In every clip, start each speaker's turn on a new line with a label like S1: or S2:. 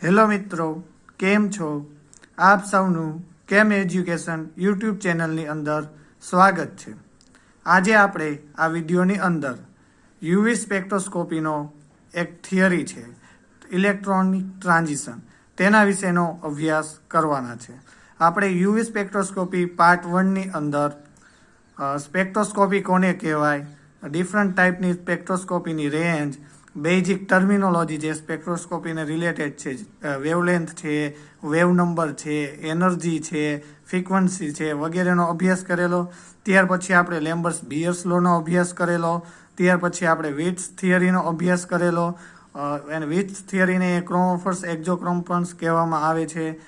S1: Hello મિત્રો, કેમ છો? આપ સૌનું કેમ એજ્યુકેશન યુટ્યુબ ચેનલની અંદર સ્વાગત છે. આજે આપણે આ વિડીયોની અંદર યુવી સ્પેક્ટ્રોસ્કોપીનો એક થિયરી છે, ઇલેક્ટ્રોનિક ટ્રાન્ઝિશન, તેના વિશેનો અભ્યાસ કરવાના છે. આપણે યુવી સ્પેક્ટ્રોસ્કોપી પાર્ટ 1ની અંદર સ્પેક્ટ્રોસ્કોપી કોને કહેવાય, ડિફરન્ટ ટાઈપની સ્પેક્ટ્રોસ્કોપીની રેન્જ, બેઝિક ટર્મિનોલોજી જે સ્પેક્ટ્રોસ્કોપીને રિલેટેડ છે, વેવલેન્થ છે, વેવ નંબર છે, એનર્જી છે, ફ્રીક્વન્સી છે વગેરેનો અભ્યાસ કરેલો. ત્યાર પછી આપણે લેમ્બર્સ બિયર્સ લોનો અભ્યાસ કરેલો. ત્યાર પછી આપણે વિટ્સ થિયરીનો અભ્યાસ કરેલો. અને વિટ્સ થિયરીને ક્રોમોફર્સ એક્ઝોક્રોમ્પન્સ કહેવામાં આવે છે.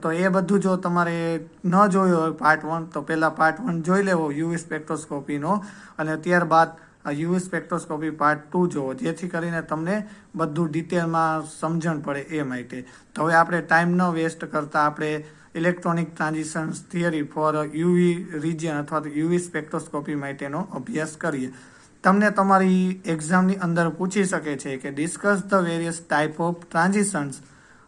S1: તો એ બધું જો તમારે ન જોયું હોય પાર્ટ 1, તો પહેલાં પાર્ટ 1 જોઈ લેવો યુવી સ્પેક્ટ્રોસ્કોપીનો, અને ત્યારબાદ યુવી સ્પેક્ટ્રોસ્કોપી પાર્ટ 2 જોવો, જેથી કરીને તમને બધું ડિટેલમાં સમજણ પડે એ માટે. તો હવે આપણે ટાઈમ ન વેસ્ટ કરતા આપણે electronic transitions theory for UV region અથવા તો યુવી સ્પેક્ટ્રોસ્કોપી માટેનો અભ્યાસ કરીએ. તમને તમારી એક્ઝામની અંદર પૂછી શકે છે કે discuss the various type of transitions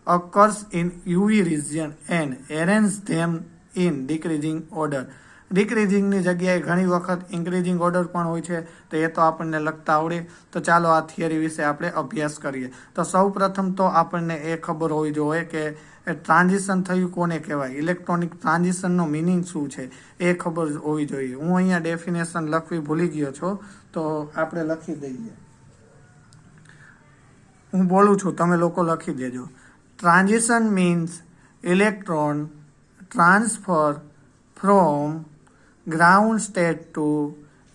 S1: occurs in UV region and arrange them in decreasing order. ડિક્રીઝિંગની જગ્યાએ ઘણી વખત ઇન્ક્રીઝિંગ ઓર્ડર પણ હોય છે, તો એ તો આપણને લખતા આવડે. તો ચાલો આ થિયરી વિશે આપણે અભ્યાસ કરીએ. તો સૌ પ્રથમ તો આપણને એ ખબર હોવી જોઈએ કે ટ્રાન્ઝિશન થયું કોને કહેવાય, ઇલેક્ટ્રોનિક ટ્રાન્ઝિશનનો મિનિંગ શું છે એ ખબર હોવી જોઈએ. હું અહીંયા ડેફિનેશન લખવી ભૂલી ગયો છું, તો આપણે લખી દઈએ. હું બોલું છું, તમે લોકો લખી દેજો. Transition means electron transfer from ground state to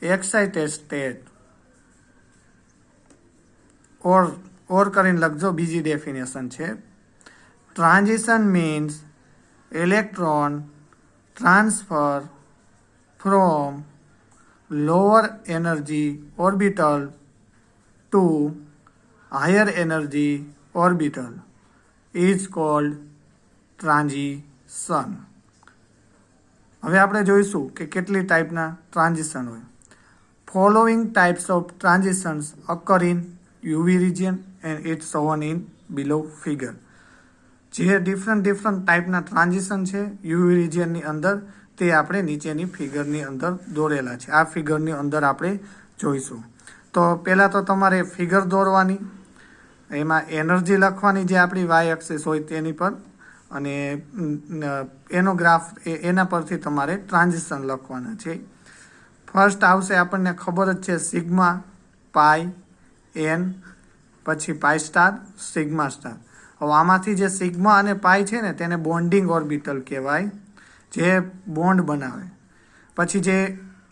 S1: excited state. or કરીને લખજો, બીજી ડેફિનેશન છે. Transition means electron transfer from lower energy orbital to higher energy orbital is called transition. હવે આપણે જોઈશું કે કેટલી ટાઈપના ટ્રાન્ઝિશન હોય. Following types of transitions occur in UV region and it's shown in below figure. જે different ટાઈપના transition છે યુવી રિજિયનની અંદર, તે આપણે નીચેની ફિગરની અંદર દોરેલા છે. આ ફિગરની અંદર આપણે જોઈશું. તો પહેલાં તો તમારે ફિગર દોરવાની, એમાં એનર્જી લખવાની જે આપણી વાય એક્સિસ હોય તેની પર, અને એનો ગ્રાફ એના પરથી તમારે ટ્રાન્ઝિશન લખવાના છે. ફર્સ્ટ આવશે, આપણને ખબર જ છે, સિગ્મા, પાઈ, એન, પછી પાઈ સ્ટાર, સિગ્મા સ્ટાર. હવે આમાંથી જે સિગ્મા અને પાઈ છે ને તેને બોન્ડિંગ ઓર્બિટલ કહેવાય, જે બોન્ડ બનાવે. પછી જે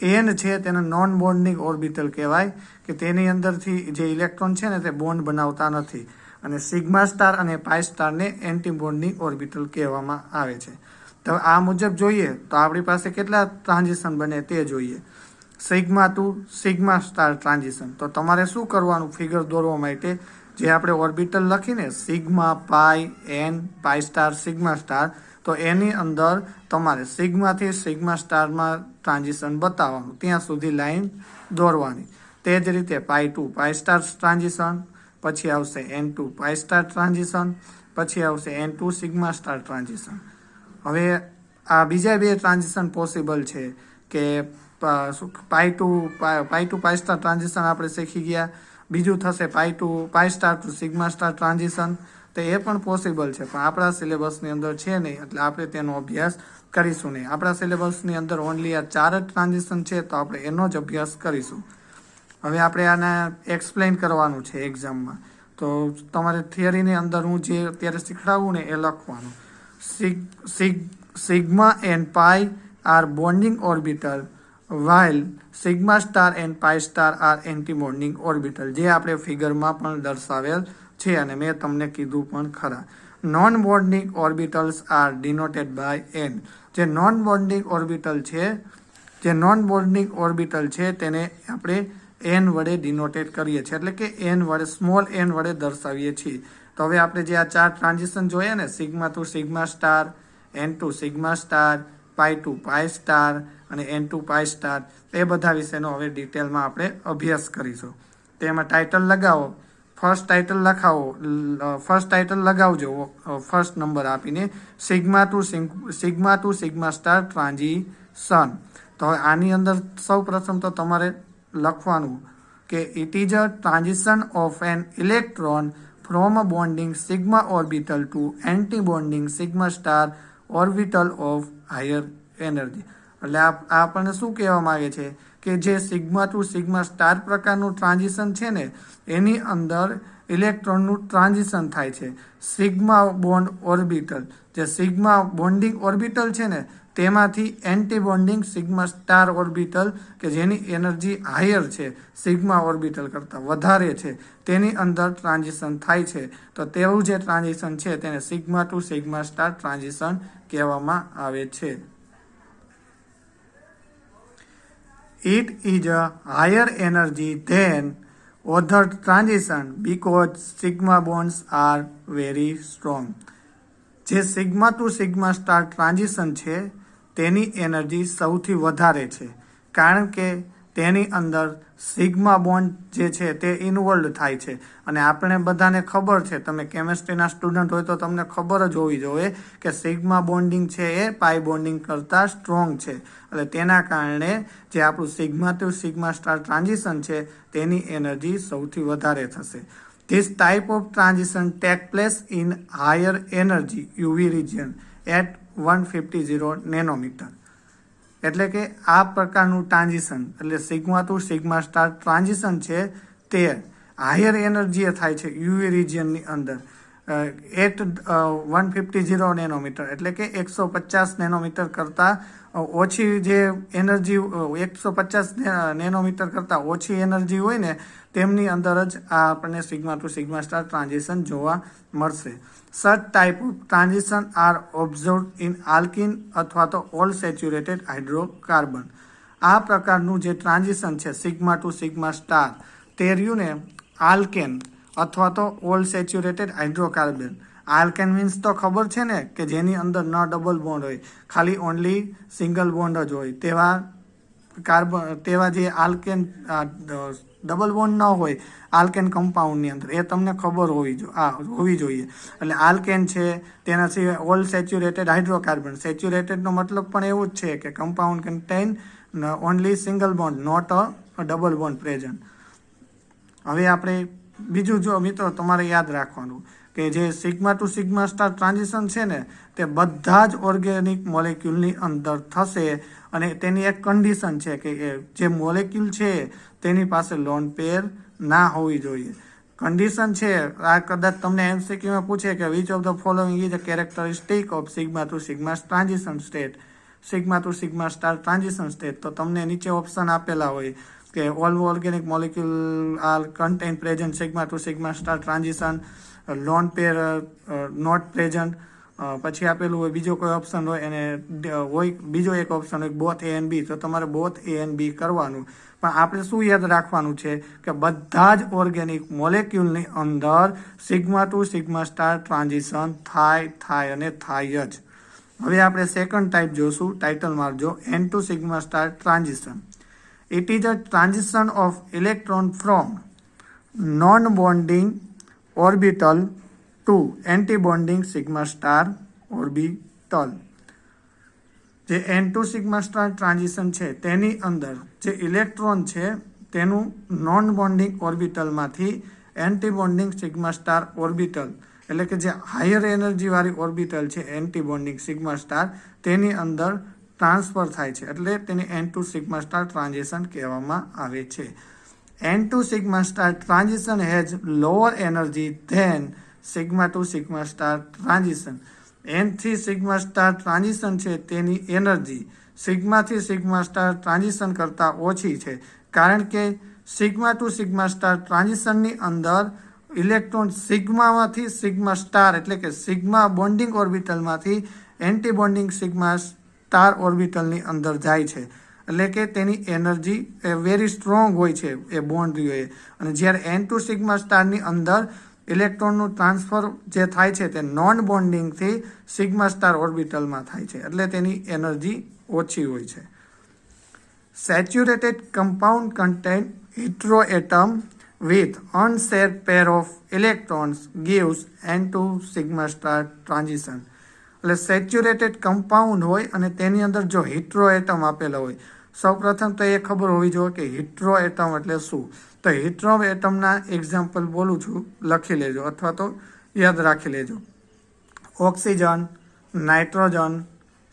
S1: એન છે તેને નોન બોન્ડિંગ ઓર્બિટલ કહેવાય, કે તેની અંદરથી જે ઇલેક્ટ્રોન છે ને તે બોન્ડ બનાવતા નથી. અને સિગ્મા સ્ટાર અને પાઈ સ્ટારને એન્ટી બોન્ડિંગ ઓર્બિટલ કહેવામાં આવે છે. તો આ મુજબ જોઈએ તો આપણી પાસે કેટલા ટ્રાન્ઝિશન બને તે જોઈએ. Sigma to sigma star transition. તો તમારે શું કરવાનું ફિગર દોરવા માટે, જે આપણે ઓર્બિટલ લખીને sigma, pi, N, pi star, sigma star, તો એની અંદર તમારે સિગ્માથી સિગ્મા સ્ટારમાં ટ્રાન્ઝિશન બતાવવાનું, ત્યાં સુધી લાઈન દોરવાની. તે જ રીતે pi to pi star transition, પછી આવશે N to pi star transition, પછી આવશે N to sigma star transition. હવે આ બીજા બે ટ્રાન્ઝિશન પોસિબલ છે કે pi to pi star transition આપણે શીખી ગયા. બીજું થશે pi to pi star to sigma star transition. તો એ પણ પોસિબલ છે, પણ આપણા સિલેબસની અંદર છે નહીં, એટલે આપણે તેનો અભ્યાસ કરીશું નહીં. આપણા સિલેબસની અંદર ઓનલી આ 4 જ ટ્રાન્ઝિશન છે, તો આપણે એનો જ અભ્યાસ કરીશું. હવે આપણે આને એક્સપ્લેન કરવાનું છે એક્ઝામમાં. તો તમારે થિયરીની અંદર હું જે અત્યારે શીખડાવું ને એ લખવાનું. Sigma and pi are bonding orbital while sigma star and pi star are anti bonding orbital, જે આપણે ફિગરમાં પણ દર્શાવેલ છે અને મેં તમને કીધું પણ ખરા. Non bonding orbitals are denoted by N. જે નોન બોન્ડિંગ ઓર્બિટલ છે તેને આપણે એન વડે ડિનોટેડ કરીએ છીએ, એટલે કે એન વડે, સ્મોલ એન વડે દર્શાવીએ છીએ. તો હવે આપણે જે આ 4 ટ્રાન્ઝિશન જોઈએ ને, sigma to sigma star, N to sigma star, pi to pi star અને એન ટુ પાઈ સ્ટાર, એ બધા વિશેનો હવે ડિટેલમાં આપણે અભ્યાસ કરીશું. તેમાં ટાઇટલ લગાવો ફર્સ્ટ ટાઇટલ લખાવો, ફર્સ્ટ ટાઇટલ લગાવજો ફર્સ્ટ નંબર આપીને, sigma to sigma star transition. તો હવે આની અંદર સૌ પ્રથમ તો તમારે લખવાનું કે it is a transition of an electron from a bonding sigma orbital to anti bonding sigma star orbital of higher energy. એટલે આ આપણને શું કહેવા માંગે છે કે જે સિગ્મા ટુ સિગ્મા સ્ટાર પ્રકારનું ટ્રાન્ઝિશન છે ને એની અંદર ઇલેક્ટ્રોનનું ટ્રાન્ઝિશન થાય છે. સિગ્મા બોન્ડ ઓર્બિટલ, જે સિગ્મા બોન્ડિંગ ઓર્બિટલ છે ને તેમાંથી anti bonding sigma star orbital કે જેની એનર્જી હાયર છે, સિગ્મા ઓર્બિટલ કરતાં વધારે છે, તેની અંદર ટ્રાન્ઝિશન થાય છે. તો તેવું જે ટ્રાન્ઝિશન છે તેને sigma to sigma star transition કહેવામાં આવે છે. It is a higher energy than other transition because sigma bonds are very strong. જે sigma to sigma star transition છે તેની એનર્જી સૌથી વધારે છે, કારણ કે તેની અંદર સિગ્મા બોન્ડ જે છે તે ઇન્વોલ્વ થાય છે. અને આપણે બધાને ખબર છે, તમે કેમેસ્ટ્રીના સ્ટુડન્ટ હોય તો તમને ખબર જ હોવી જોઈએ કે સિગ્મા બોન્ડિંગ છે એ પાઈ બોન્ડિંગ કરતાં સ્ટ્રોંગ છે. એટલે તેના કારણે જે આપણું sigma to sigma star transition છે તેની એનર્જી સૌથી વધારે થશે. This type of transition take place in higher energy UV region at 150 nanometer. એટલે કે આ પ્રકારનું ટ્રાન્ઝિશન એટલે sigma to sigma star transition છે તે હાયર એનર્જીએ થાય છે યુવી રિજિયનની અંદર એટ 150 નેનોમીટર, એટલે કે 150 નેનોમીટર કરતાં ઓછી જે એનર્જી 150 નેનોમીટર કરતાં ઓછી એનર્જી હોય ને તેમની અંદર જ આ આપણને sigma to sigma star transition જોવા મળશે. Such type of transition are observe in alkene અથવા તો ઓલ સેચ્યુરેટેડ હાઇડ્રોકાર્બન. આ પ્રકારનું જે ટ્રાન્ઝિશન છે સિગ્મા ટુ સિગ્મા સ્ટાર તે રહ્યું ને આલ્કેન અથવા તો all saturated hydrocarbon. Alkane means તો ખબર છે ને કે જેની અંદર ન ડબલ બોન્ડ હોય, ખાલી ઓનલી સિંગલ બોન્ડ જ હોય, તેવા જે આલ્કેન ડબલ બોન્ડ ન હોય આલ્કેન કમ્પાઉન્ડની અંદર, એ તમને ખબર હોવી જોઈએ. એટલે આલ્કેન છે, તેના સિવાય ઓલ સેચ્યુરેટેડ હાઇડ્રોકાર્બન. સેચ્યુરેટેડનો મતલબ પણ એવું જ છે કે compound contain only single bond, not a double bond present. હવે આપણે બીજું જો મિત્રો તમારે યાદ રાખવાનું કે જે sigma to sigma star transition છે ને તે બધા જ ઓર્ગેનિક મોલેક્યુલની અંદર થશે. અને તેની એક કન્ડિશન છે કે જે મોલેક્યુલ છે તેની પાસે લોન પેર ના હોવી જોઈએ. કન્ડિશન છે આ કદાચ તમને એમસીક્યુમાં પૂછે કે which of the following is a characteristic of sigma to sigma transition state, sigma to sigma star transition state, તો તમને નીચે ઓપ્શન આપેલા હોય કે all organic molecule are contain present sigma to sigma star transition, lone pair not present, પછી આપેલું હોય બીજો કોઈ ઓપ્શન હોય અને હોય બીજો એક ઓપ્શન હોય બોથ એ એન્ડ બી, તો તમારે બોથ એ એન્ડ બી કરવાનું. પણ આપણે શું યાદ રાખવાનું છે કે બધા જ ઓર્ગેનિક મોલેક્યુલની અંદર sigma to sigma star transition થાય અને થાય જ. હવે આપણે સેકન્ડ ટાઈપ જોશું, ટાઇટલ મારજો, N to sigma star transition. It is a transition of electron from non bonding orbital to anti bonding sigma star orbital. જે N to sigma star transition છે તેની અંદર જે ઇલેક્ટ્રોન છે તેનું નોન બોન્ડિંગ ઓર્બિટલમાંથી anti bonding sigma star orbital, એટલે કે જે હાયર એનર્જીવાળી ઓર્બિટલ છે એન્ટી બોન્ડિંગ સિગ્મા સ્ટાર, તેની અંદર ટ્રાન્સફર થાય છે. એટલે તેને N to sigma star transition કહેવામાં આવે છે. N to sigma star transition has lower energy than sigma to sigma star transition. એનથી સિગ્મા સ્ટાર ટ્રાન્ઝિશન છે તેની એનર્જી સિગ્માથી સિગ્મા સ્ટાર ટ્રાન્ઝિશન કરતાં ઓછી છે, કારણ કે સિગ્મા ટુ સિગ્મા સ્ટાર ટ્રાન્ઝિશનની અંદર ઇલેક્ટ્રોન સિગ્મામાંથી સિગ્મા સ્ટાર એટલે કે સિગ્મા બોન્ડિંગ ઓર્બિટલમાંથી એન્ટી બોન્ડિંગ સિગ્મા સ્ટાર ઓર્બિટલની અંદર જાય છે. એટલે કે તેની એનર્જી એ વેરી સ્ટ્રોંગ હોય છે એ બોન્ડ જોઈએ. અને જ્યારે એન ટુ સિગ્મા સ્ટારની અંદર ઇલેક્ટ્રોનનું ટ્રાન્સફર જે થાય છે તે નોન બોન્ડિંગથી સિગ્મા સ્ટાર ઓર્બિટલમાં થાય છે, એટલે તેની એનર્જી ઓછી હોય છે. Saturated compound contain hetero atom with unsaid pair of electrons gives N2 sigma star transition. એટલે સેચ્યુરેટેડ કમ્પાઉન્ડ હોય અને તેની અંદર જો હિટ્રો એટમ આપેલા હોય, સૌપ્રથમ તો એ ખબર હોવી જોઈએ કે હિટ્રો એટમ એટલે શું. તો હિટ્રો એટમના એક્ઝામ્પલ બોલું છું, લખી લેજો અથવા તો યાદ રાખી લેજો. ઓક્સિજન, નાઇટ્રોજન,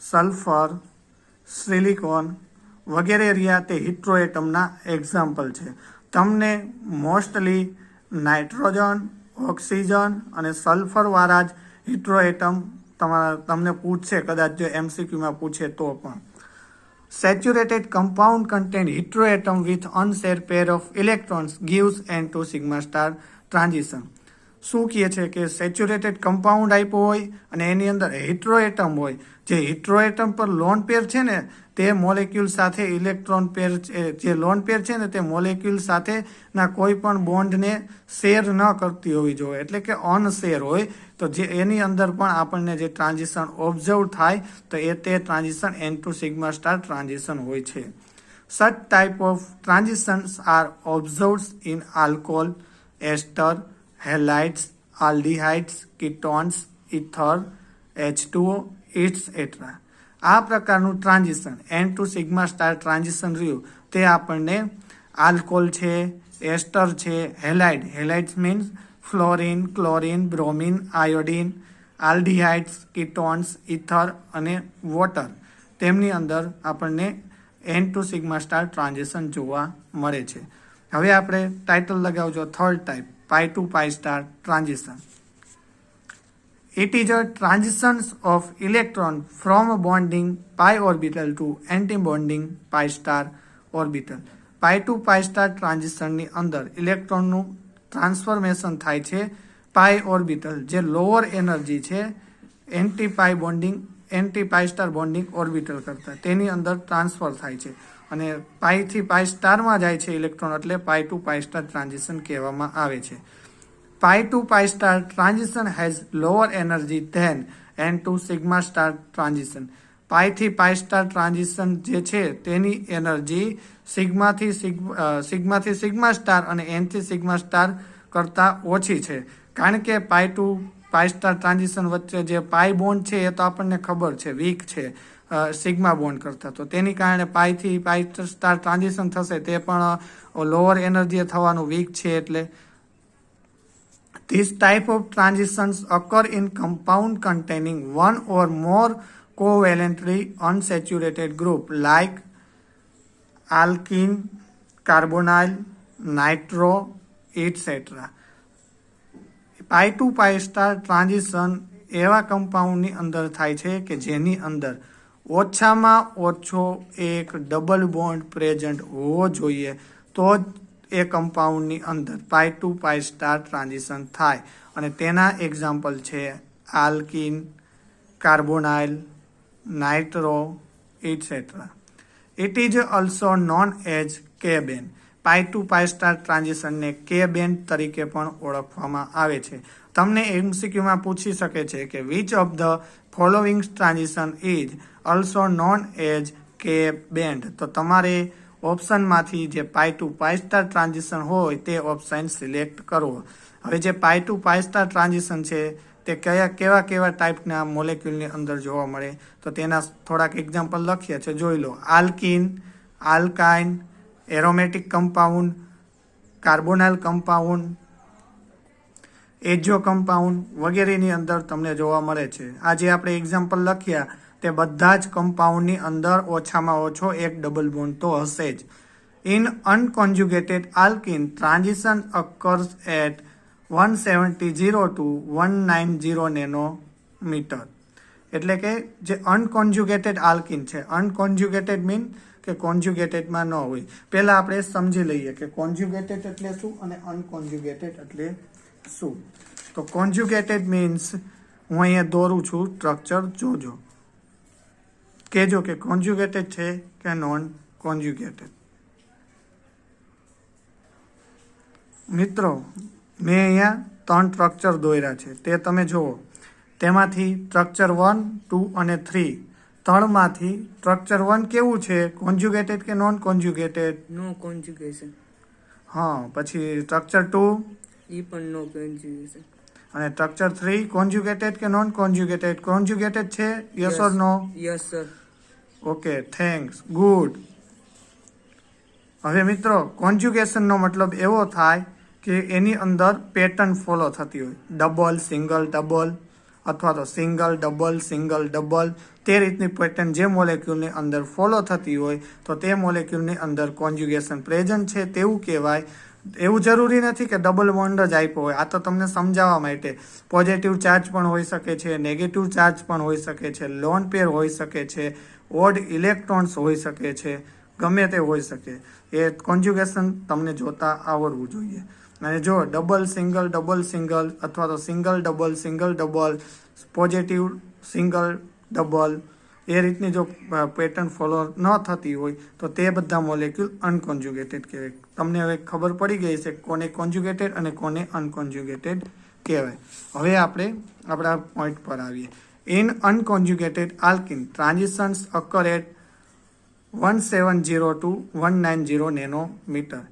S1: સલ્ફર, સિલિકોન વગેરે રહ્યા તે હિટ્રો એટમના એક્ઝામ્પલ છે. તમને મોસ્ટલી નાઇટ્રોજન, ઓક્સિજન અને સલ્ફરવાળા જ હિટ્રો એટમ તમને પૂછશે, કદાચ જો MCQમાં પૂછે તો પણ. Saturated compound contain hetero atom with unshare pair of electrons gives N2 sigma star transition. શું કહે છે કે સેચ્યુરેટેડ કમ્પાઉન્ડ આપ્યો હોય અને એની અંદર હિટ્રો એટમ હોય, જે હિટ્રો એટમ પર લોન પેર છે ને તે મોલેક્યુલ સાથે ઇલેક્ટ્રોન પેર, જે લોન પેર છે ને તે મોલેક્યુલ સાથેના કોઈ પણ બોન્ડને શેર ન કરતી હોવી જોઈએ, એટલે કે અનશેર હોય. તો જે એની અંદર પણ આપણને જે ટ્રાન્ઝિશન ઓબ્ઝર્વ થાય તો તે transition N2 sigma star transition હોય છે. Such type of transitions are observed in alcohol, ester, halides, aldehydes, ketones, ether, H2O, etcetera. આ પ્રકારનું transition N2 sigma star transition રહ્યું તે આપણને આલ્કોહોલ છે, એસ્ટર છે, halides means fluorine, chlorine, bromine, iodine, aldehydes, ketones, ether અને water, તેમની અંદર આપણને N2 સિગ્મા સ્ટાર ટ્રાન્ઝિશન જોવા મળે છે. હવે આપણે ટાઇટલ લગાવજો third type, pi to pi star transition. It is a transition of electron from a bonding pi orbital to anti-bonding pi star orbital. pi to pi star transition ની અંદર ઇલેક્ટ્રોનનું transformation થાય છે પાઈ ઓર્બિટલ, જે lower energy છે, anti પાઈ star bonding orbital કરતા તેની અંદર transfer થાય છે અને પાઈથી પાઈ સ્ટારમાં જાય છે ઇલેક્ટ્રોન, એટલે pi to pi star transition કહેવામાં આવે છે. Pi to pi star transition has lower energy than N2 sigma star transition. પાઈથી પાઈ સ્ટાર ટ્રાન્ઝિશન જે છે તેની એનર્જી સિગ્માથી સિગ્મા સ્ટાર અને N થી સિગ્મા સ્ટાર કરતાં ઓછી છે, કારણ કે pi to pi star transition વચ્ચે જે પાઈ બોન્ડ છે એ તો આપણને ખબર છે વીક છે સિગ્મા બોન્ડ કરતા, તો તેની કારણે પાઈથી પાઈ સ્ટાર ટ્રાન્ઝિશન થશે તે પણ લોઅર એનર્જી થવાનું વીક છે. એટલે this type of transitions occur in compound containing one or more covalently unsaturated group like alkene, carbonyl, nitro, etc. Pi to pi star transition એવા કમ્પાઉન્ડની અંદર થાય છે કે જેની અંદર ઓછામાં ઓછો એક ડબલ બોન્ડ પ્રેઝન્ટ હોવો જોઈએ, તો જ એ કમ્પાઉન્ડની અંદર pi to pi star transition થાય. અને તેના એક્ઝામ્પલ છે alkene, carbonyl, nitro, etcetera. It is also known as K band. Pi to pi star ટ્રાન્ઝિશનને કે-બેન તરીકે પણ ઓળખવામાં આવે છે. તમને MCQમાં પૂછી શકે છે કે which of the following transition is also known as K band, તો તમારે ઓપ્શનમાંથી જે pi to pi star transition હોય તે ઓપ્શન સિલેક્ટ કરવો. હવે જે pi to pi star transition છે તે કેવા ટાઈપના મોલેક્યુલની અંદર જોવા મળે, તો તેના થોડાક એક્ઝામ્પલ લખીએ છે, જોઈ લો. Alkene, alkyne, aromatic compound, કાર્બોનાઇલ compound, એજો compound વગેરેની અંદર તમને જોવા મળે છે. આ જે આપણે એક્ઝામ્પલ લખ્યા તે બધા જ કમ્પાઉન્ડની અંદર ઓછામાં ઓછો એક ડબલ બોન્ડ તો હશે જ. In unconjugated alkene transition occurs at 170 to 190 nanometre. એટલે કે જે અનકોન્જ્યુગેટેડ આલ્કીન છે, અનકોન્જ્યુગેટેડ મીન કે કોન્જ્યુગેટેડમાં ન હોય. પહેલા આપણે સમજી લઈએ કે કોન્જ્યુગેટેડ એટલે શું અને અનકોન્જ્યુગેટેડ એટલે શું. તો કોન્જ્યુગેટેડ મીન્સ હું અહીંયા દોરું છું સ્ટ્રક્ચર, જોજો, કહેજો કે કોન્જ્યુગેટેડ છે કે નોન કોન્જ્યુગેટેડ. મિત્રો મેં અહીંયા 3 સ્ટ્રક્ચર દોર્યા છે, તે તમે જુઓ. તેમાંથી સ્ટ્રક્ચર 1, 2 અને 3, 3માંથી સ્ટ્રક્ચર 1 કેવું છે, કોન્જ્યુગેટેડ કે નોન કોન્જ્યુગેટેડ?
S2: નો કોન્જ્યુગેશન.
S1: હા, પછી સ્ટ્રક્ચર 2
S2: ઈ પણ નો કન્જ્યુગેશન.
S1: અને સ્ટ્રક્ચર 3 કોન્જ્યુગેટેડ કે નોન કોન્જ્યુગેટેડ? કોન્જ્યુગેટેડ છે, yes or no?
S2: Yes sir.
S1: Okay, thanks, good. હવે મિત્રો, કોન્જ્યુગેશનનો મતલબ એવો થાય કે એની અંદર પેટર્ન ફોલો થતી હોય, ડબલ, સિંગલ, ડબલ, અથવા તો સિંગલ, ડબલ, સિંગલ, ડબલ, તે રીતની પેટર્ન જે મોલેક્યુલની અંદર ફોલો થતી હોય તો તે મોલેક્યુલની અંદર કોન્જ્યુગેશન પ્રેઝન્ટ છે તેવું કહેવાય. એવું જરૂરી નથી કે ડબલ બોન્ડ જ આપ્યો હોય, આ તો તમને સમજાવવા માટે. પોઝિટિવ ચાર્જ પણ હોઈ શકે છે, નેગેટિવ ચાર્જ પણ હોઈ શકે છે, લોન પેર હોઈ શકે છે, ઓડ ઇલેક્ટ્રોન્સ હોઈ શકે છે, ગમે તે હોઈ શકે. એ કોન્જ્યુગેશન તમને જોતા આવડવું જોઈએ. અને જો ડબલ સિંગલ અથવા તો single double, positive single double, એ રીતની જો પેટર્ન ફોલો ન થતી હોય તો તે બધા મોલેક્યુલ અનકોન્જ્યુગેટેડ કહેવાય. તમને હવે ખબર પડી ગઈ છે કોને કોન્જ્યુગેટેડ અને કોને અનકોન્જ્યુગેટેડ કહેવાય. હવે આપણે આપણા પોઈન્ટ પર આવીએ. In unconjugated alkene transitions occur at 1702 190 nanometre.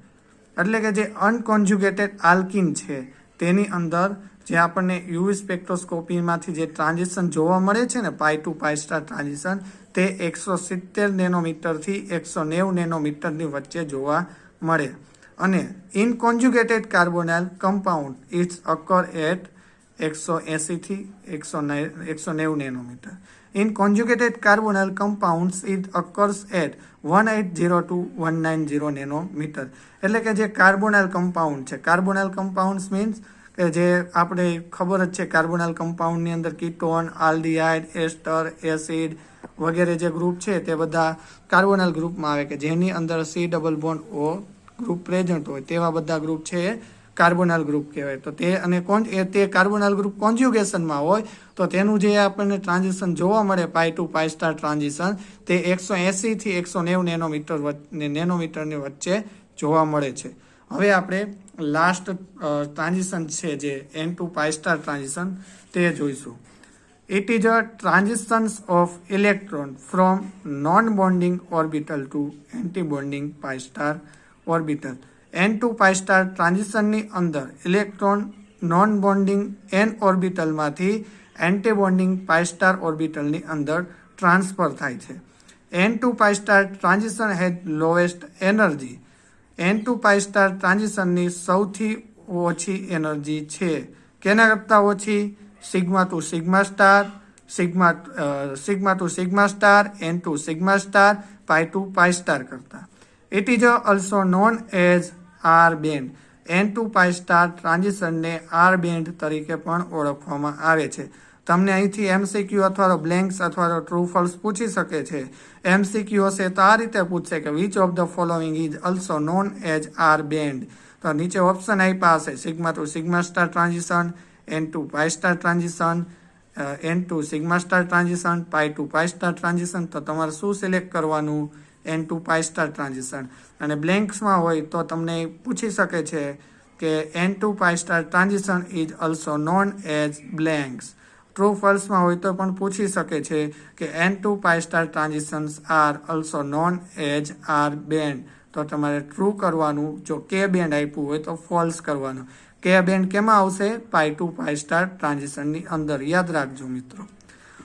S1: એટલે કે જે અનકોન્જ્યુગેટેડ આલ્કિન છે તેની અંદર જે આપણને યુવી સ્પેક્ટ્રોસ્કોપીમાંથી જે ટ્રાન્ઝિશન જોવા મળે છે ને, pi to pi star transition, તે 170 નેનોમીટરથી 190 નેનોમીટરની વચ્ચે જોવા મળે. અને in conjugated carbonyl compound it's occur at 180 થી 190 nanometre. In conjugated carbonyl compounds it occurs at 180 to 190 nanometre. એટલે કે જે કાર્બોનાઇલ કમ્પાઉન્ડ છે, કાર્બોનાઇલ કમ્પાઉન્ડ્સ મીન્સ કે જે આપણે ખબર જ છે, કાર્બોનાઇલ કમ્પાઉન્ડની અંદર કીટોન, આલ્ડીહાઇડ, એસ્ટર, એસિડ વગેરે જે ગ્રુપ છે તે બધા કાર્બોનાઇલ ગ્રુપમાં આવે, કે જેની અંદર C double bond O group present હોય તેવા બધા ગ્રુપ છે એ કાર્બોનાઇલ ગ્રુપ કહેવાય. તો તે અને તે કાર્બોનાઇલ ગ્રુપ કોન્જ્યુગેશનમાં હોય તો તેનું જે આપણને ટ્રાન્ઝિશન જોવા મળે, પાઈ ટુ પાઈ સ્ટાર ટ્રાન્ઝિશન, તે 180 થી 190 નેનોમીટરની વચ્ચે જોવા મળે છે. હવે આપણે લાસ્ટ ટ્રાન્ઝિશન છે જે N to pi star transition, તે જોઈશું. It is a transition of electron from non-bonding orbital to anti-bonding pi star orbital. N2 pi star ટ્રાન્ઝિશનની અંદર ઇલેક્ટ્રોન નોન બોન્ડિંગ N ઓર્બિટલમાંથી એન્ટી બોન્ડિંગ પાઈ સ્ટાર ઓર્બિટલની અંદર transfer થાય છે. N2 pi star transition had lowest energy. N2 pi star ટ્રાન્ઝિશનની સૌથી ઓછી એનર્જી છે. કેના કરતાં ઓછી? Sigma to sigma star, sigma to sigma star, N2 sigma star, pi to pi star કરતા. It is also known as R band. N2 pi star ટ્રાન્ઝિશનને R band તરીકે પણ ઓળખવામાં આવે છે. તમને અહીંથી MCQ અથવા તો બ્લેન્ક્સ અથવા તો ટ્રુ ફોલ્સ પૂછી શકે છે. MCQ હશે તો આ રીતે પૂછશે કે which of the following is also known as R band. તો નીચે ઓપ્શન આપ્યા હશે, sigma to sigma star transition, N2 pi star transition, N2 sigma star transition, pi to pi star transition. તો તમારે શું સિલેક્ટ કરવાનું? N2 pi star transition. અને બ્લેન્ક્સમાં હોય તો તમને પૂછી શકે છે કે N2 pi star transition is also known as blanks. True ફોલ્સમાં હોય તો પણ પૂછી શકે છે કે N2 pi star transitions are also known as R band. તો તમારે ટ્રુ કરવાનું. જો કે બેન્ડ આપ્યું હોય તો ફોલ્સ કરવાનું. કે બેન્ડ કેમાં આવશે? પાઈ ટુ પાઈ સ્ટાર ટ્રાન્ઝિશનની અંદર. યાદ રાખજો મિત્રો.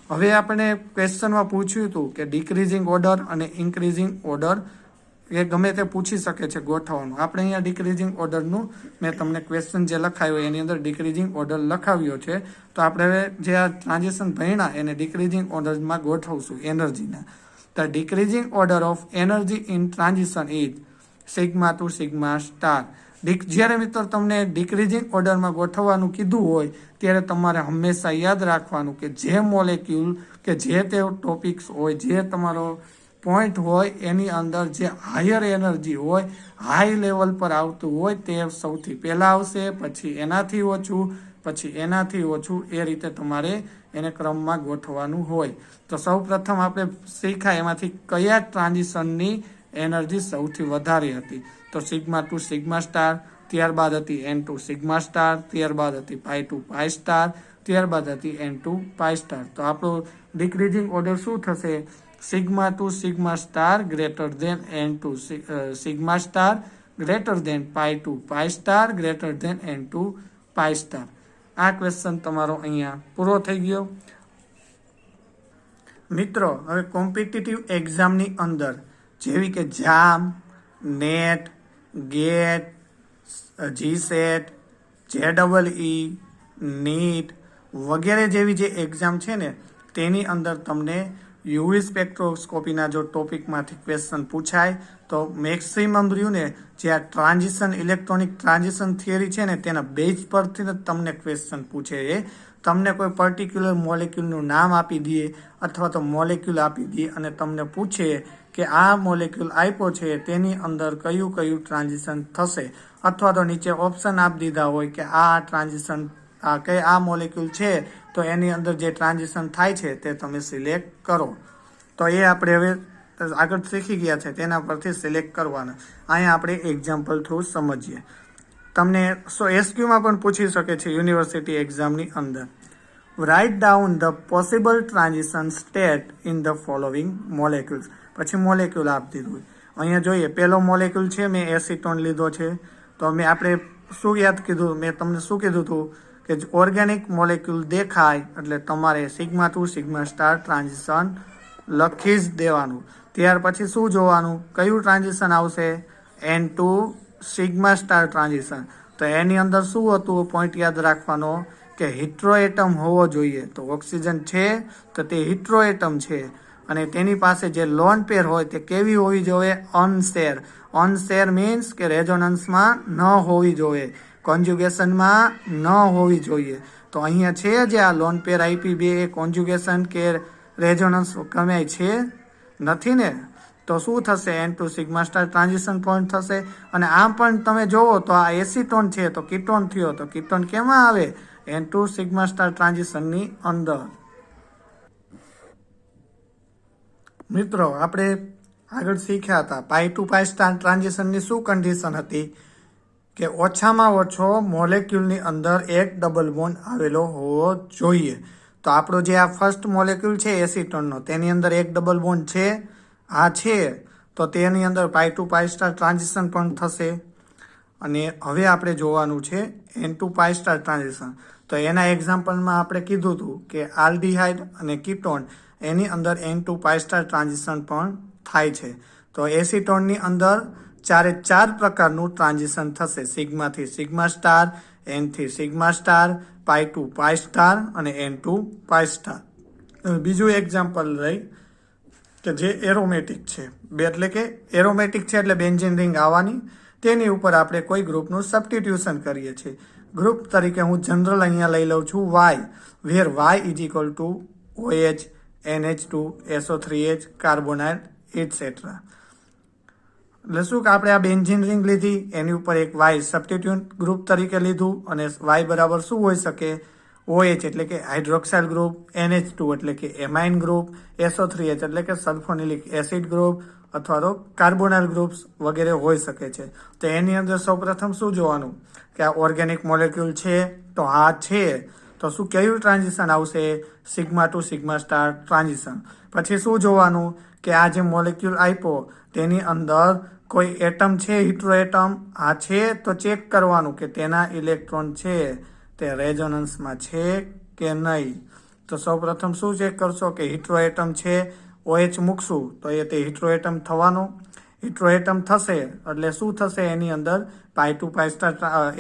S1: હવે આપણે ક્વેશ્ચનમાં પૂછ્યું હતું કે ડિક્રીઝિંગ ઓર્ડર અને ઇન્ક્રીઝિંગ ઓર્ડર એ ગમે તે પૂછી શકે છે ગોઠવવાનું. આપણે અહીંયા ડિક્રીઝિંગ ઓર્ડરનું મેં તમને ક્વેશ્ચન જે લખાવ્યો એની અંદર ડિક્રીઝિંગ ઓર્ડર લખાવ્યો છે. તો આપણે હવે જે આ ટ્રાન્ઝિશન ભણ્યા એને ડિક્રીઝિંગ ઓર્ડરમાં ગોઠવશું એનર્જીના. The decreasing order of energy in transition is sigma to sigma star. જ્યારે મિત્રો તમને ડિક્રીઝિંગ ઓર્ડરમાં ગોઠવવાનું કીધું હોય ત્યારે તમારે હંમેશા યાદ રાખવાનું કે જે મોલેક્યુલ કે જે તે ટોપિક્સ હોય, જે તમારો પોઈન્ટ હોય એની અંદર જે હાયર એનર્જી હોય, હાઈ લેવલ પર આવતું હોય તે સૌથી પહેલાં આવશે, પછી એનાથી ઓછું, પછી એનાથી ઓછું, એ રીતે તમારે એને ક્રમમાં ગોઠવવાનું હોય. તો સૌ પ્રથમ આપણે શીખ્યા એમાંથી કયા ટ્રાન્ઝિશનની એનર્જી સૌથી વધારે હતી. તો સિગ્મા ટુ સિગ્મા સ્ટાર, ત્યારબાદ હતી N2 સિગ્મા સ્ટાર, ત્યારબાદ હતી પાઈ ટુ પાઈ સ્ટાર, ત્યારબાદ હતી N2 પાઈ સ્ટાર. તો આપણું ડિક્રીઝિંગ ઓર્ડર શું થશે? Sigma to sigma star greater than N2 sigma star, greater than pi2 pi star greater than n2 pi star. આ ક્વેશ્ચન તમારો અહીંયા પૂરો થઈ ગયો. મિત્રો, હવે કોમ્પિટિટિવ એક્ઝામની અંદર જેવી કે JAM, NET, GATE, GSET, JEE, NEET વગેરે જેવી જે એક્ઝામ છે ને તેની અંદર તમને યુવી સ્પેક્ટ્રોસ્કોપીના જો ટોપિકમાંથી ક્વેશ્ચન પૂછાય તો મેક્સિમમ રહ્યું ને જે આ ટ્રાન્ઝિશન ઇલેક્ટ્રોનિક ટ્રાન્ઝિશન થિયરી છે ને તેના બેઝ પરથી જ તમને ક્વેશ્ચન પૂછે. એ તમને કોઈ પર્ટિક્યુલર મોલેક્યુલનું નામ આપી દે અથવા તો મોલેક્યુલ આપી દે અને તમને પૂછે કે આ મોલેક્યુલ આપ્યો છે તેની અંદર કયું કયું ટ્રાન્ઝિશન થશે, અથવા તો નીચે ઓપ્શન આપી દીધા હોય કે આ ટ્રાન્ઝિશન આ મોલેક્યુલ છે તો એની અંદર જે ટ્રાન્ઝિશન થાય છે તે તમે સિલેક્ટ કરો. તો એ આપણે હવે આગળ શીખી ગયા છે તેના પરથી સિલેક્ટ કરવાના. અહીંયા આપણે એક્ઝામ્પલ થ્રુ સમજીએ. તમને SQમાં પણ પૂછી શકે છે યુનિવર્સિટી એક્ઝામની અંદર. Write down the possible transition state in the following molecules. પછી મોલેક્યુલ આપી દીધું. અહીંયા જોઈએ પહેલો મોલેક્યુલ છે, મેં એસિટોન લીધો છે. તો આપણે શું યાદ કીધું, મેં તમને શું કીધું હતું કે ઓર્ગેનિક મોલેક્યુલ દેખાય એટલે તમારે σ2 σ* ટ્રાન્ઝિશન લખી જ દેવાનું. ત્યાર પછી શું જોવાનું, કયું ટ્રાન્ઝિશન આવશે, n2 σ* ટ્રાન્ઝિશન. તો એની અંદર શું હતું, પોઈન્ટ યાદ રાખવાનો કે હિટ્રોએટમ હોવો જોઈએ. તો ઓક્સિજન છે તો તે હિટ્રોએટમ છે અને તેની પાસે જે લોન પેર હોય તે કેવી હોવી જોઈએ, અનશેર. અનશેર મીન્સ કે રેઝોનન્સમાં ન હોવી જોઈએ, કોન્જ્યુગેશનમાં ન હોવી જોઈએ. તો અહીંયા છે જે આ લોન પેર IP બે એ કોન્જ્યુગેશન કે રેઝોનન્સ કમાય છે નથી ને. તો શું થશે, n2 σ* ટ્રાન્ઝિશન પોઈન્ટ થશે. અને આમ પણ તમે જોવો તો આ એસિટોન છે તો કીટોન થયો, તો કીટોન કેમાં આવે, n2 σ* ટ્રાન્ઝિશનની અંદર. મિત્રો, આપણે આગળ શીખ્યા હતા pi2 pi સ્ટાર ટ્રાન્ઝિશનની શું કન્ડિશન હતી કે ઓછામાં ઓછો મોલેક્યુલની અંદર એક ડબલ બોન્ડ આવેલો હોવો જોઈએ. તો આપણો જે આ ફર્સ્ટ મોલેક્યુલ છે એસિટોનનો તેની અંદર એક ડબલ બોન્ડ છે, આ છે, તો તેની અંદર pi2 pi સ્ટાર ટ્રાન્ઝિશન પણ થશે. અને હવે આપણે જોવાનું છે n2 pi સ્ટાર ટ્રાન્ઝિશન. તો એના એક્ઝામ્પલમાં આપણે કીધું હતું કે આલ્ડીહાઇડ અને કીટોન એની અંદર n2 pi સ્ટાર ટ્રાન્ઝિશન પણ થાય છે. તો એસિટોનની અંદર 4 પ્રકારનું ટ્રાન્ઝિશન થશે, સિગ્માથી σ*, n થી σ*, pi2 pi સ્ટાર અને n2 pi સ્ટાર. બીજું એક્ઝામ્પલ લઈ કે જે એરોમેટિક છે, એટલે કે એરોમેટિક છે એટલે બેન્ઝીન રિંગ આવવાની, તેની ઉપર આપણે કોઈ ગ્રુપનું સબસ્ટિટ્યુશન કરીએ છીએ. ગ્રુપ તરીકે હું જનરલ અહીંયા લઈ લઉં છું Y, where Y = OH, NH2, SO3H, carbonyl etcetera. એટલે શું કે આપણે આ બેન્ઝીન રિંગ લીધી, એની ઉપર એક Y સબસ્ટિટ્યુન્ટ ગ્રુપ તરીકે લીધું અને Y બરાબર શું હોઈ શકે, OH એટલે કે હાઇડ્રોક્સાઇલ ગ્રુપ, NH2 એટલે કે એમાઇન ગ્રુપ, SO3H એટલે કે સલ્ફોનિલિક એસિડ ગ્રુપ અથવા તો કાર્બોનાઇલ ગ્રુપ્સ વગેરે હોઈ શકે છે. તો એની અંદર સૌપ્રથમ શું જોવાનું કે આ ઓર્ગેનિક મોલેક્યુલ છે તો આ છે, તો શું કયું ટ્રાન્ઝિશન આવશે, σ2 σ* ટ્રાન્ઝિશન. પછી શું જોવાનું કે આ જે મોલેક્યુલ આપ્યો તેની અંદર કોઈ એટમ છે, હિટ્રોએટમ, આ છે તો ચેક કરવાનું કે તેના ઇલેક્ટ્રોન છે તે રેઝોનન્સમાં છે કે નહીં. તો સૌપ્રથમ શું ચેક કરશો કે હિટ્રોએટમ છે, OH મૂકશું તો એ તે હિટ્રોએટમ થવાનો. હિટ્રોએટમ થશે એટલે શું થશે, એની અંદર pi2 pi star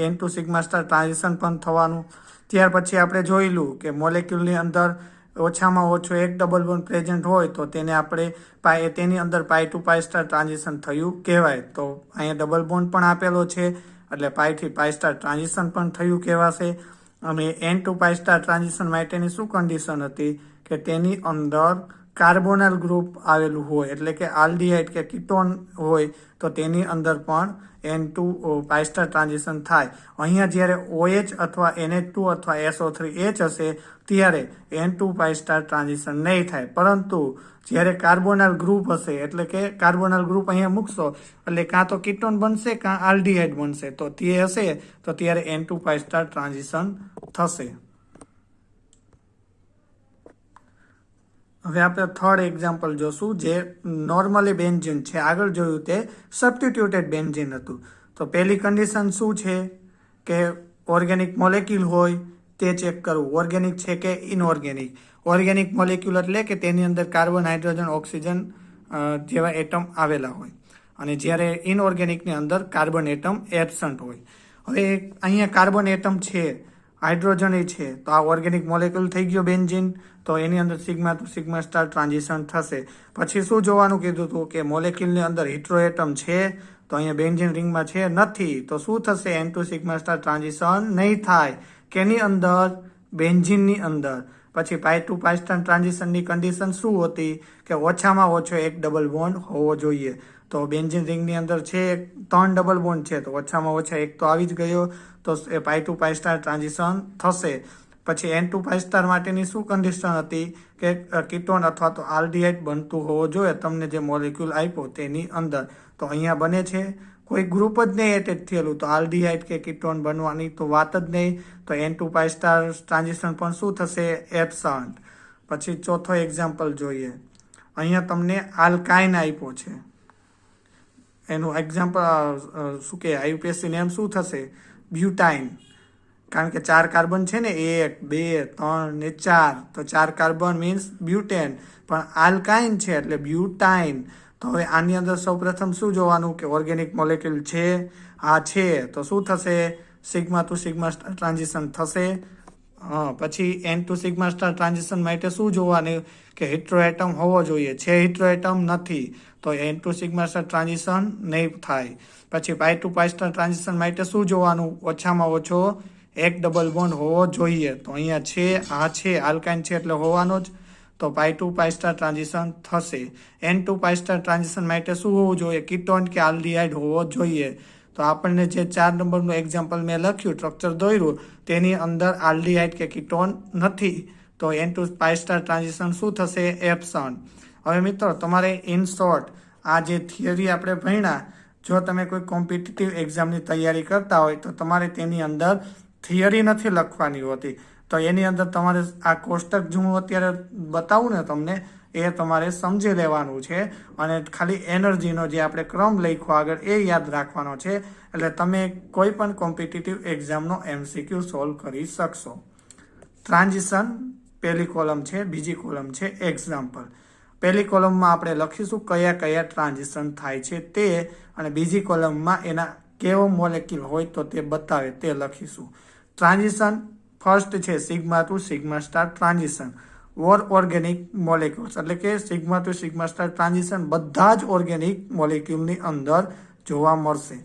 S1: n2 σ* transition પણ થવાનું. ત્યાર પછી આપણે જોયેલું કે મોલેક્યુલની અંદર ઓછામાં ઓછો એક ડબલ બોન્ડ પ્રેઝન્ટ હોય તો તેને આપણે તેની અંદર pi2 pi સ્ટાર ટ્રાન્ઝિશન થયું કહેવાય. તો અહીંયા ડબલ બોન્ડ પણ આપેલો છે એટલે pi થી pi સ્ટાર ટ્રાન્ઝિશન પણ થયું કહેવાશે. અને n2 pi સ્ટાર ટ્રાન્ઝિશન માટેની શું કન્ડિશન હતી કે તેની અંદર કાર્બોનાઇલ ગ્રુપ આવેલું હોય, એટલે કે આલ્ડીહાઇડ કે કીટોન હોય તો તેની અંદર પણ n2 pi સ્ટાર ટ્રાન્ઝિશન થાય. અહીંયા જ્યારે OH અથવા NH2 અથવા SO3H હશે ત્યારે n2 pi સ્ટાર ટ્રાન્ઝિશન નહીં થાય. પરંતુ જ્યારે કાર્બોનાઇલ ગ્રુપ હશે, એટલે કે કાર્બોનાઇલ ગ્રુપ અહીંયા મૂકશો એટલે કાં તો કીટોન બનશે કાં આલ્ડીહાઇડ બનશે, તો તે હશે તો ત્યારે n2 pi સ્ટાર ટ્રાન્ઝિશન થશે. હવે આપણે થર્ડ એક્ઝામ્પલ જોશું જે નોર્મલી બેન્ઝીન છે. આગળ જોયું તે સબસ્ટિટ્યુટેડ બેન્ઝીન હતું. તો પહેલી કન્ડિશન શું છે કે ઓર્ગેનિક મોલેક્યુલ હોય તે ચેક કરવું, ઓર્ગેનિક છે કે ઇનઓર્ગેનિક. ઓર્ગેનિક મોલેક્યુલ એટલે કે તેની અંદર કાર્બન, હાઇડ્રોજન, ઓક્સિજન જેવા એટમ આવેલા હોય, અને જ્યારે ઇનઓર્ગેનિકની અંદર કાર્બન એટમ એબસન્ટ હોય. હવે અહીંયા કાર્બન એટમ છે, હાઇડ્રોજન છે, તો આ ઓર્ગેનિક મોલેક્યુલ થઈ ગયો બેન્ઝીન. તો એની અંદર sigma to sigma star transition થશે. પછી શું જોવાનું કીધું હતું કે મોલેક્યુલની અંદર હિટ્રો એટમ છે, તો અહીંયા બેન્ઝીન રિંગમાં છે નથી, તો શું થશે? N to sigma star transition નહીં થાય. કેની અંદર? બેન્ઝીનની અંદર. પછી પાઈ ટુ પાઈ સ્ટાર ટ્રાન્ઝિશનની કન્ડિશન શું હતી કે ઓછામાં ઓછો એક ડબલ બોન્ડ હોવો જોઈએ. તો બેન્ઝીન રિંગની અંદર છે 3 ડબલ બોન્ડ છે, તો ઓછામાં ઓછા એક તો આવી જ ગયો, તો એ પાઈ ટુ પાઈ સ્ટાર ટ્રાન્ઝિશન થશે. પછી એન ટુ પાઈ સ્ટાર માટેની શું કન્ડિશન હતી કે કીટોન અથવા તો આલ્ડીહાઇડ બનતું હોવો જોઈએ તમને જે મોલેક્યુલ આપ્યો તેની અંદર. તો અહીંયા બને છે, કોઈ ગ્રુપ જ નહીં એટેચ થયેલું, તો આલ્ડીહાઇડ કે કીટોન બનવાની તો વાત જ નહીં. તો n to pi star transition પણ શું થશે? એબસન્ટ. પછી ચોથો એક્ઝામ્પલ જોઈએ. અહીંયા તમને આલ્કાઇન આપ્યો છે, એનું એક્ઝામ્પલ શું કે આઈયુપીએસસી નેમ શું થશે? બ્યુટાઇન. કારણ કે 4 કાર્બન છે ને, 1, 2, 3 ને 4, તો 4 કાર્બન મીન્સ બ્યુટેન, પણ આલ્કાઇન છે એટલે બ્યુટાઇન. તો હવે આની અંદર સૌપ્રથમ શું જોવાનું કે ઓર્ગેનિક મોલેક્યુલ છે? હા છે, તો શું થશે? Sigma to sigma star transition થશે. પછી n to sigma star transition માટે શું જોવાનું કે હિટ્રો એટમ હોવો જોઈએ, છે હિટ્રો એટમ નથી, તો n to sigma star transition નહીં થાય. પછી pi to pi star transition માટે શું જોવાનું? ઓછામાં ઓછો એક ડબલ બોન્ડ હોવો જોઈએ, તો અહીંયા છે, આ છે, આલ્કાઇન છે એટલે હોવાનો જ, તો pi to pi star transition થશે. N to pi star transition માટે શું હોવું જોઈએ? કીટોન કે આલ્ડીહાઇડ હોવો જોઈએ. તો આપણને જે 4 નંબરનું એક્ઝામ્પલ મેં લખ્યું, સ્ટ્રક્ચર દોર્યું, તેની અંદર આલ્ડીહાઇડ કે કીટોન નથી, તો n to pi star transition શું થશે? એબસન્ટ. હવે મિત્રો તમારે ઇન શોર્ટ આ જે થિયરી આપણે ભણ્યા, જો તમે કોઈ કોમ્પિટિટિવ એક્ઝામની તૈયારી કરતા હોય તો તમારે તેની અંદર થિયરી નથી લખવાની હોતી, તો એની અંદર તમારે આ કોષ્ટક જે હું અત્યારે બતાવું ને તમને, એ તમારે સમજી લેવાનું છે, અને ખાલી એનર્જીનો જે આપણે ક્રમ લખ્યો આગળ એ યાદ રાખવાનો છે, એટલે તમે કોઈ પણ કોમ્પિટિટિવ એક્ઝામનો MCQ સોલ્વ કરી શકશો. ટ્રાન્ઝિશન પહેલી કોલમ છે, બીજી કોલમ છે એક્ઝામ્પલ. પહેલી કોલમમાં આપણે લખીશું કયા કયા ટ્રાન્ઝિશન થાય છે તે, અને બીજી કોલમમાં એના કેવો મોલેક્યુલ હોય તો તે બતાવે તે લખીશું. ટ્રાન્ઝિશન ફર્સ્ટ છે sigma to sigma star transition or organic molecules, એટલે કે sigma to sigma star transition બધા જ ઓર્ગેનિક મોલેક્યુલની અંદર જોવા મળશે.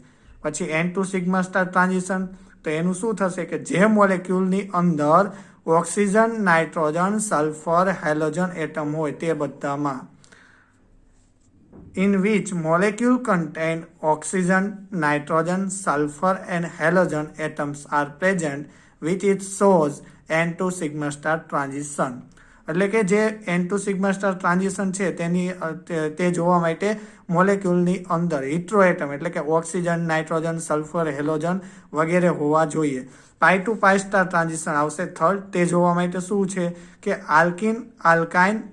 S1: પછી n to sigma star transition, તો એનું શું થશે કે જે મોલેક્યુલની અંદર oxygen, nitrogen, sulphur, halogen atom હોય તે બધામાં, in which molecule contain oxygen, nitrogen, sulfur and halogen atoms are present, which it shows N2 sigma star transition. એટલે કે જે N2 સિગ્મા સ્ટાર ટ્રાન્ઝિશન છે તે જોવા માટે મોલેક્યુલની અંદર હિટ્રો એટમ એટલે કે ઓક્સિજન, નાઇટ્રોજન, સલ્ફર, હેલોજન વગેરે હોવા જોઈએ. પાઈ ટુ પાઈ સ્ટાર ટ્રાન્ઝિશન આવશે થર્ડ, તે જોવા માટે શું છે કે આલ્કિન, આલ્કાઇન,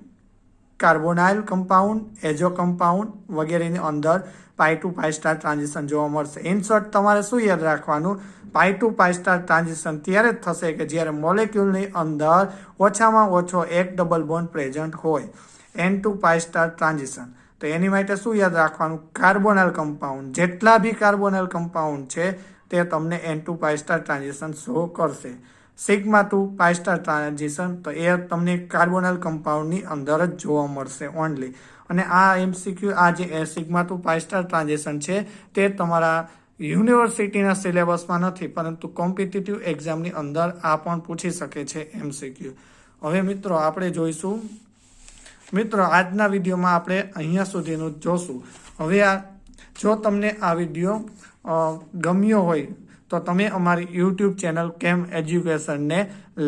S1: કાર્બોનાઇલ કમ્પાઉન્ડ, એજો કમ્પાઉન્ડ વગેરેની અંદર pi to pi star transition જોવા મળશે. ઇન શોર્ટ તમારે શું યાદ રાખવાનું? પાઈ ટુ પાઈ સ્ટાર ટ્રાન્ઝિશન ત્યારે જ થશે કે જ્યારે મોલેક્યુલની અંદર ઓછામાં ઓછો એક ડબલ બોન્ડ પ્રેઝન્ટ હોય. N to pi star transition, તો એની માટે શું યાદ રાખવાનું? કાર્બોનાઇલ કમ્પાઉન્ડ, જેટલા બી કાર્બોનાઇલ કમ્પાઉન્ડ છે તે તમને N to pi star transition show કરશે. Sigma to pi star transition, તો એ તમને કાર્બોનાઇલ કમ્પાઉન્ડની અંદર જ જોવા મળશે ઓનલી. અને આ MCQ આ જે sigma to pi star transition છે તે તમારા યુનિવર્સિટીના સિલેબસમાં નથી, પરંતુ કોમ્પિટિટિવ એક્ઝામની અંદર આ પણ પૂછી શકે છે MCQ. હવે મિત્રો આપણે જોઈશું, મિત્રો આજના વિડીયોમાં આપણે અહીંયા સુધીનું જોશું. હવે જો તમને આ વિડીયો ગમ્યો હોય તો તમે અમારી યુટ્યુબ ચેનલ કેમ એજ્યુકેશનને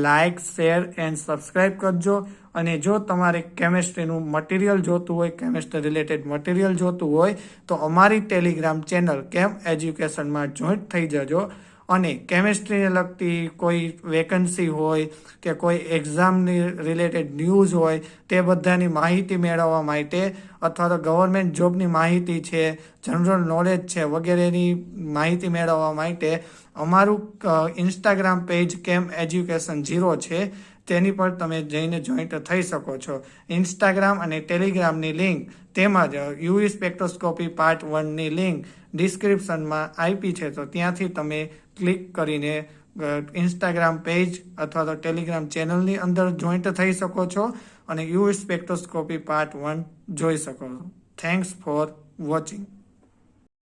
S1: લાઇક, શેર એન્ડ સબસ્ક્રાઈબ કરજો. અને જો તમારે કેમેસ્ટ્રીનું મટીરિયલ જોતું હોય, કેમેસ્ટ્રી રિલેટેડ મટીરિયલ જોતું હોય, તો અમારી ટેલિગ્રામ ચેનલ કેમ એજ્યુકેશનમાં જોઈન્ટ થઈ જજો. અને કેમિસ્ટ્રીને લગતી કોઈ વેકન્સી હોય કે કોઈ એક્ઝામની રિલેટેડ ન્યૂઝ હોય તે બધાની માહિતી મેળવવા માટે અથવા તો ગવર્મેન્ટ જોબની માહિતી છે, જનરલ નોલેજ છે વગેરેની માહિતી મેળવવા માટે અમારું ઇન્સ્ટાગ્રામ પેજ કેમ એજ્યુકેશન 0 છે તેની પર તમે જઈને જોઈન્ટ થઈ શકો છો. ઇન્સ્ટાગ્રામ અને ટેલિગ્રામની લિંક તેમજ યુવી સ્પેક્ટ્રોસ્કોપી પાર્ટ 1ની લિંક ડિસ્ક્રિપ્શનમાં આપી છે, તો ત્યાંથી તમે ક્લિક કરીને ઇન્સ્ટાગ્રામ પેજ અથવા તો ટેલિગ્રામ ચેનલની અંદર જોઈન્ટ થઈ શકો છો અને યુવી સ્પેક્ટ્રોસ્કોપી પાર્ટ 1 જોઈ શકો છો. Thanks for watching.